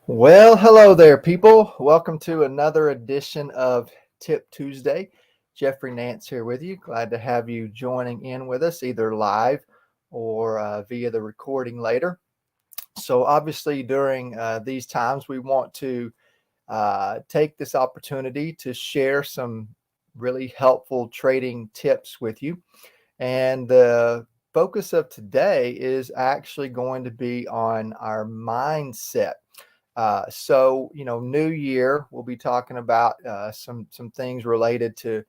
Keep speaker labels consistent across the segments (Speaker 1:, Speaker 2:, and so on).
Speaker 1: Well, hello there, people. Welcome to another edition of Tip Tuesday. Geoffrey Nance here with you. Glad to have you joining in with us, either live or via the recording later. So, obviously, during these times, we want to take this opportunity to share some really helpful trading tips with you. And the focus of today is actually going to be on our mindset. New year, we'll be talking about some things related to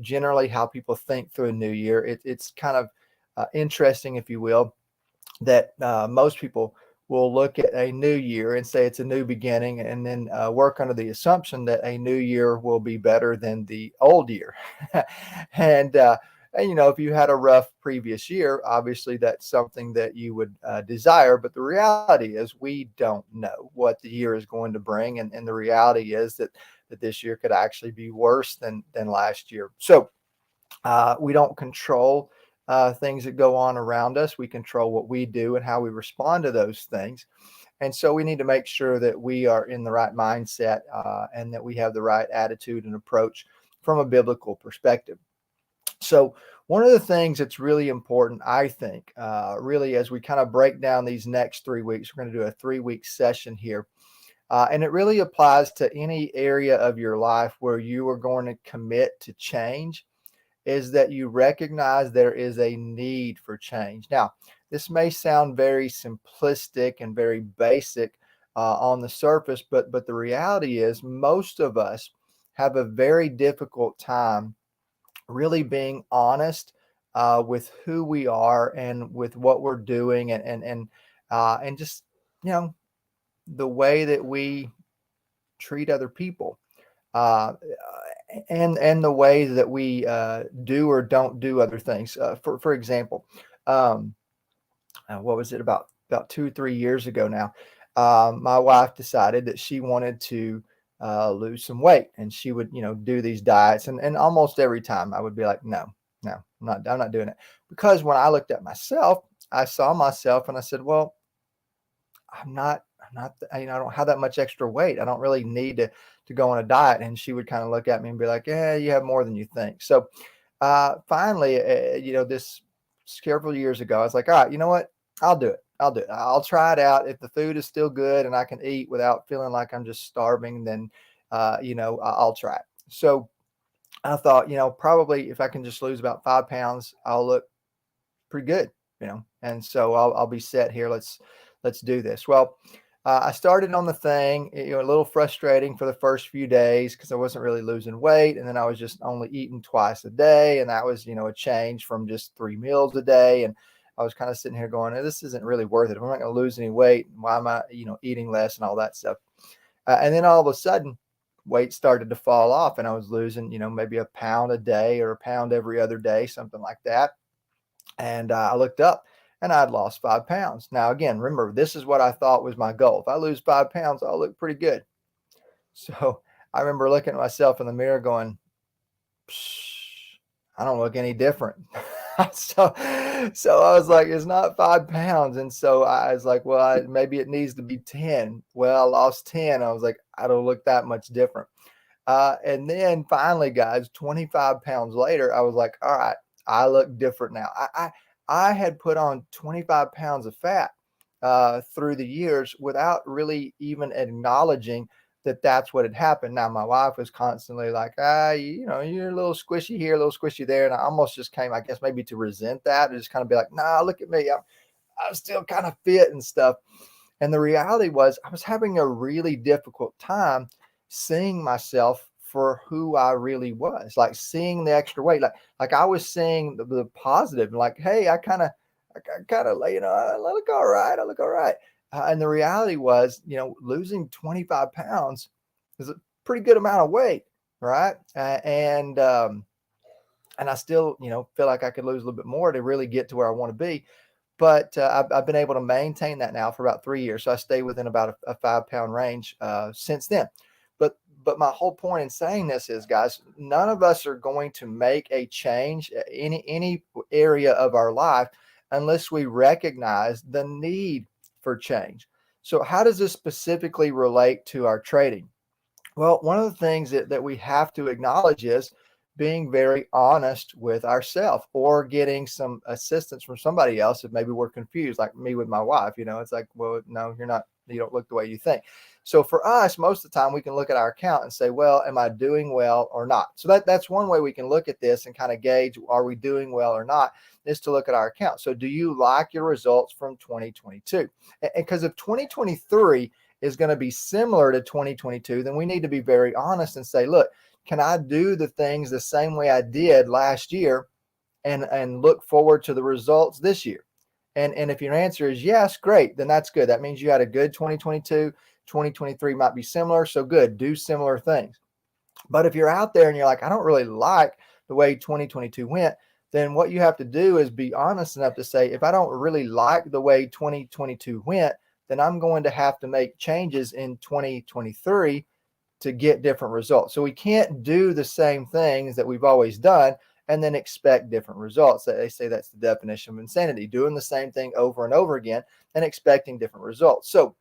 Speaker 1: generally how people think through a new year. It's kind of interesting, if you will, that most people will look at a new year and say it's a new beginning, and then work under the assumption that a new year will be better than the old year. and if you had a rough previous year, obviously that's something that you would desire. But the reality is, we don't know what the year is going to bring, and the reality is that this year could actually be worse than last year. So we don't control things that go on around us. We control what we do and how we respond to those things. And so we need to make sure that we are in the right mindset and that we have the right attitude and approach from a biblical perspective. So, one of the things that's really important, I think, really, as we kind of break down these next 3 weeks, we're going to do a 3 week session here. And it really applies to any area of your life where you are going to commit to change, is that you recognize there is a need for change. Now, this may sound very simplistic and very basic on the surface, but the reality is most of us have a very difficult time really being honest with who we are and with what we're doing, and just you know the way that we treat other people, uh, and the way that we do or don't do other things. For example, um, what was it, about 2 3 years ago now? My wife decided that she wanted to lose some weight, and she would do these diets, and almost every time I would be like, no, I'm not doing it, because when I looked at myself, I saw myself and I said, well, I'm not, I don't have that much extra weight. I don't really need to go on a diet. And she would kind of look at me and be like, yeah, you have more than you think. So finally, this several years ago, I was like, all right, you know what? I'll do it. I'll do it. I'll try it out. If the food is still good and I can eat without feeling like I'm just starving, then, I'll try it. So I thought, probably if I can just lose about 5 pounds, I'll look pretty good. And so I'll be set here. Let's do this. Well, I started on the thing, a little frustrating for the first few days because I wasn't really losing weight. And then I was just only eating twice a day. And that was, a change from just 3 meals a day. And I was kind of sitting here going, this isn't really worth it. If I'm not going to lose any weight, why am I, eating less and all that stuff? And then all of a sudden, weight started to fall off, and I was losing, maybe a pound a day or a pound every other day, something like that. And I looked up and I'd lost 5 pounds. Now, again, remember, this is what I thought was my goal. If I lose 5 pounds, I'll look pretty good. So I remember looking at myself in the mirror going, Psh, I don't look any different. so, so I was like, it's not 5 pounds. And so I was like, well, maybe it needs to be 10. Well, I lost 10. I was like, I don't look that much different. And then finally, guys, 25 pounds later, I was like, all right, I look different now. I had put on 25 pounds of fat through the years without really even acknowledging that that's what had happened. Now, my wife was constantly like, you're a little squishy here, a little squishy there. And I almost just came, I guess, maybe to resent that and just kind of be like, nah, look at me. I'm still kind of fit and stuff. And the reality was, I was having a really difficult time seeing myself for who I really was, like seeing the extra weight, like I was seeing the positive, like, hey, I kind of, I look all right, I look all right. And the reality was, losing 25 pounds is a pretty good amount of weight, right? And I still, feel like I could lose a little bit more to really get to where I want to be. But I've been able to maintain that now for about 3 years. So I stay within about a 5 pound range since then. But my whole point in saying this is, guys, none of us are going to make a change in any area of our life unless we recognize the need for change. So how does this specifically relate to our trading? Well, one of the things that we have to acknowledge is being very honest with ourselves or getting some assistance from somebody else if maybe we're confused, like me with my wife. It's like, well, no, you're not, you don't look the way you think. So for us, most of the time we can look at our account and say, well, am I doing well or not? So that's one way we can look at this and kind of gauge, are we doing well or not, is to look at our account. So do you like your results from 2022? And because if 2023 is going to be similar to 2022, then we need to be very honest and say, look, can I do the things the same way I did last year and look forward to the results this year? And if your answer is yes, great, then that's good. That means you had a good 2022. 2023 might be similar. So good, do similar things. But if you're out there and you're like, I don't really like the way 2022 went, then what you have to do is be honest enough to say, if I don't really like the way 2022 went, then I'm going to have to make changes in 2023 to get different results. So we can't do the same things that we've always done and then expect different results. They say that's the definition of insanity, doing the same thing over and over again and expecting different results. So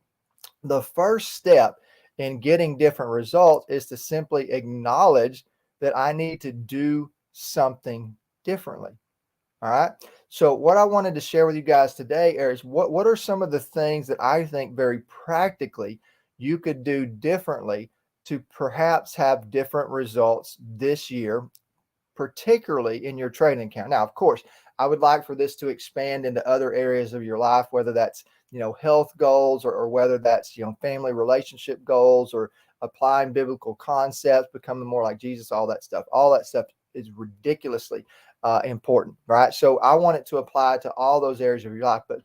Speaker 1: the first step in getting different results is to simply acknowledge that I need to do something differently. All right. So what I wanted to share with you guys today is what are some of the things that I think very practically you could do differently to perhaps have different results this year, particularly in your trading account. Now, of course, I would like for this to expand into other areas of your life, whether that's, health goals or whether that's, family relationship goals or applying biblical concepts, becoming more like Jesus, all that stuff. All that stuff is ridiculously important, right? So I want it to apply to all those areas of your life, but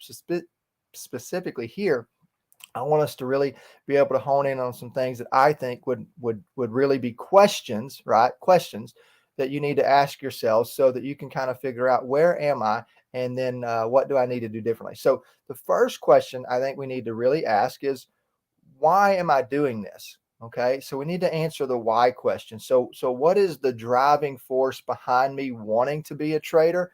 Speaker 1: specifically here, I want us to really be able to hone in on some things that I think would really be questions, right? Questions that you need to ask yourselves so that you can kind of figure out, where am I? And then what do I need to do differently? So the first question I think we need to really ask is, why am I doing this? Okay, so we need to answer the why question. So what is the driving force behind me wanting to be a trader?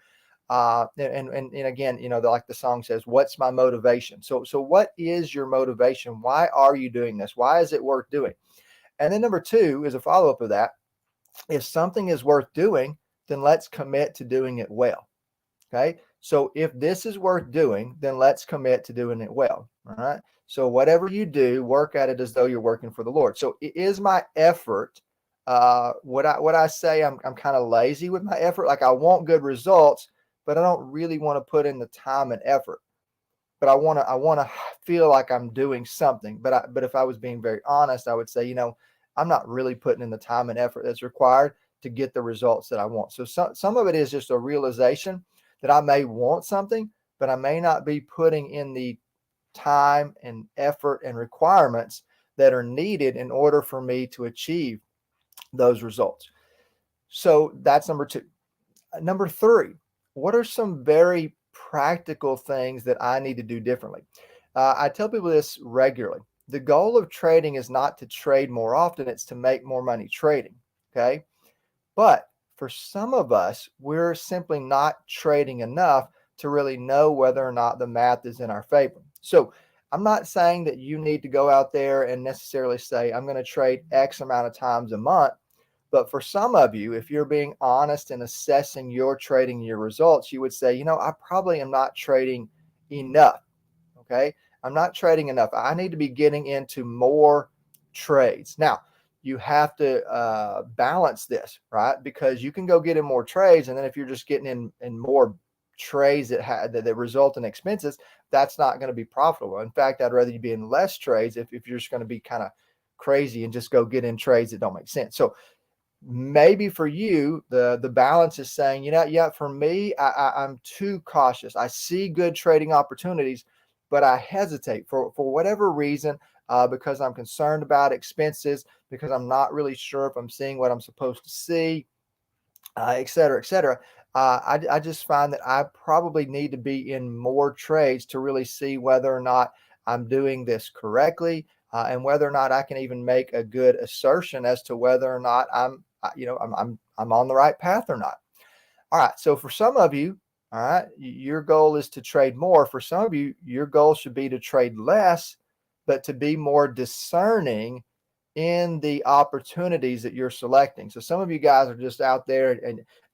Speaker 1: And again, like the song says, what's my motivation? So what is your motivation? Why are you doing this? Why is it worth doing? And then number two is a follow-up of that. If something is worth doing, then let's commit to doing it well. Okay. So if this is worth doing, then let's commit to doing it well. All right. So whatever you do, work at it as though you're working for the Lord. So is my effort, what I say, I'm kind of lazy with my effort. Like I want good results, but I don't really want to put in the time and effort. But I want to feel like I'm doing something. But if I was being very honest, I would say, I'm not really putting in the time and effort that's required to get the results that I want. So some of it is just a realization that I may want something, but I may not be putting in the time and effort and requirements that are needed in order for me to achieve those results. So that's number two. Number three, what are some very practical things that I need to do differently? I tell people this regularly. The goal of trading is not to trade more often, it's to make more money trading. Okay. But for some of us, we're simply not trading enough to really know whether or not the math is in our favor. So I'm not saying that you need to go out there and necessarily say, I'm going to trade X amount of times a month. But for some of you, if you're being honest and assessing your trading, your results, you would say, I probably am not trading enough. Okay. I'm not trading enough. I need to be getting into more trades. Now, you have to balance this, right? Because you can go get in more trades. And then if you're just getting in more trades that result in expenses, that's not going to be profitable. In fact, I'd rather you be in less trades if you're just going to be kind of crazy and just go get in trades that don't make sense. So maybe for you, the balance is saying, yeah, for me, I'm too cautious. I see good trading opportunities, but I hesitate for whatever reason, because I'm concerned about expenses, because I'm not really sure if I'm seeing what I'm supposed to see, et cetera, et cetera. I just find that I probably need to be in more trades to really see whether or not I'm doing this correctly, and whether or not I can even make a good assertion as to whether or not I'm on the right path or not. All right. So for some of you, all right, your goal is to trade more. For some of you, your goal should be to trade less, but to be more discerning in the opportunities that you're selecting. So some of you guys are just out there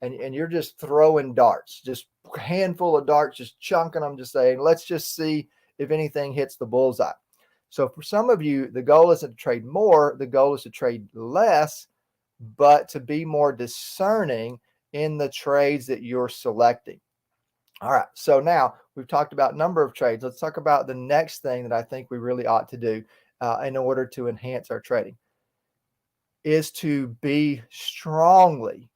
Speaker 1: and you're just throwing darts, just a handful of darts, just chunking them, just saying, let's just see if anything hits the bullseye. So for some of you, the goal isn't to trade more, the goal is to trade less, but to be more discerning in the trades that you're selecting. All right. So now we've talked about number of trades. Let's talk about the next thing that I think we really ought to do in order to enhance our trading is to be strongly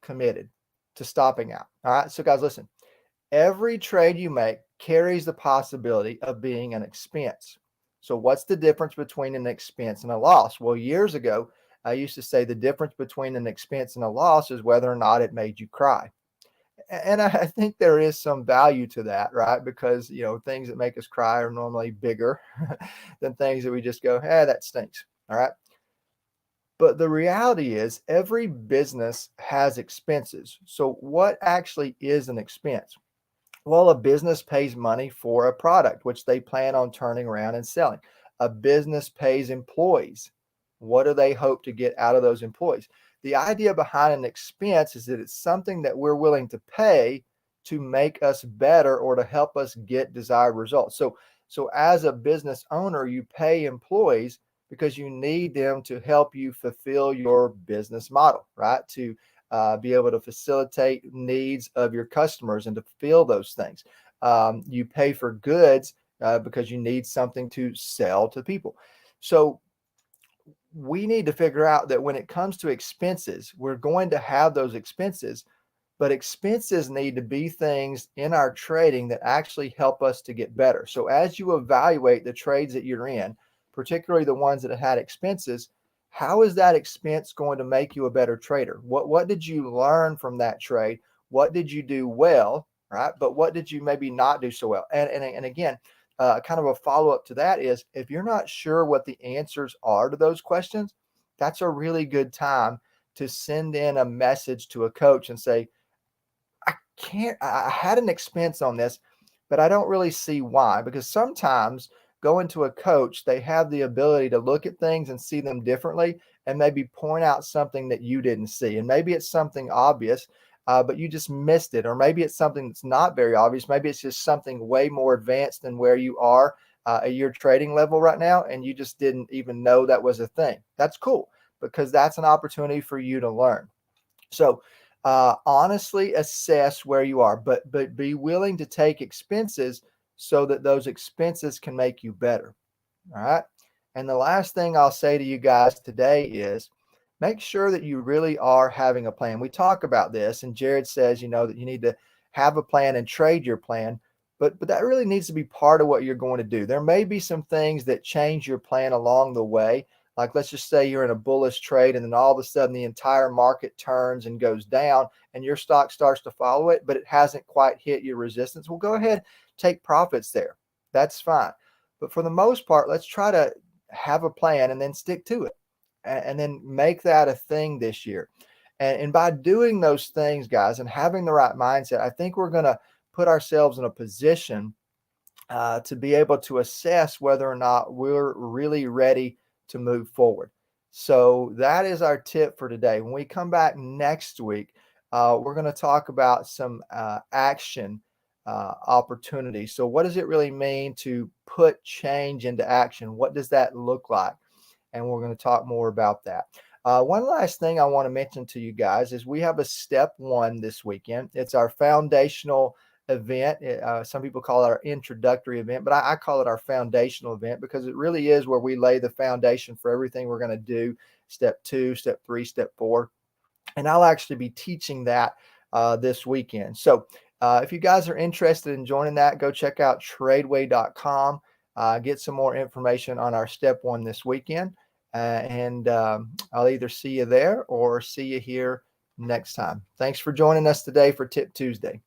Speaker 1: committed to stopping out. All right. So guys, listen, every trade you make carries the possibility of being an expense. So what's the difference between an expense and a loss? Well, years ago, I used to say the difference between an expense and a loss is whether or not it made you cry. And I think there is some value to that, right? Because, things that make us cry are normally bigger than things that we just go, hey, that stinks. All right. But the reality is every business has expenses. So what actually is an expense? Well, a business pays money for a product, which they plan on turning around and selling. A business pays employees. What do they hope to get out of those employees? The idea behind an expense is that it's something that we're willing to pay to make us better or to help us get desired results. So as a business owner, you pay employees because you need them to help you fulfill your business model, right? To be able to facilitate needs of your customers and to fill those things. You pay for goods because you need something to sell to people. So we need to figure out that when it comes to expenses, we're going to have those expenses, but expenses need to be things in our trading that actually help us to get better. So as you evaluate the trades that you're in, particularly the ones that have had expenses, how is that expense going to make you a better trader? What did you learn from that trade? What did you do well, right? But what did you maybe not do so well? And again, kind of a follow-up to that is if you're not sure what the answers are to those questions, that's a really good time to send in a message to a coach and say, I had an expense on this, but I don't really see why. Because sometimes going to a coach, they have the ability to look at things and see them differently and maybe point out something that you didn't see. And maybe it's something obvious, but you just missed it. Or maybe it's something that's not very obvious. Maybe it's just something way more advanced than where you are at your trading level right now. And you just didn't even know that was a thing. That's cool because that's an opportunity for you to learn. So honestly assess where you are, but be willing to take expenses so that those expenses can make you better. All right. And the last thing I'll say to you guys today is make sure that you really are having a plan. We talk about this, and Jared says, that you need to have a plan and trade your plan, but that really needs to be part of what you're going to do. There may be some things that change your plan along the way. Like let's just say you're in a bullish trade and then all of a sudden the entire market turns and goes down and your stock starts to follow it, but it hasn't quite hit your resistance. Well, go ahead, take profits there. That's fine. But for the most part, let's try to have a plan and then stick to it and then make that a thing this year. And by doing those things, guys, and having the right mindset, I think we're going to put ourselves in a position to be able to assess whether or not we're really ready to move forward. So that is our tip for today. When we come back next week, we're going to talk about some action opportunities. So what does it really mean to put change into action? What does that look like? And we're going to talk more about that. One last thing I want to mention to you guys is we have a step 1 this weekend. It's our foundational event. Some people call it our introductory event, but I call it our foundational event because it really is where we lay the foundation for everything we're going to do. Step 2, step 3, step 4. And I'll actually be teaching that this weekend. So if you guys are interested in joining that, go check out tradeway.com. Get some more information on our step 1 this weekend. And I'll either see you there or see you here next time. Thanks for joining us today for Tip Tuesday.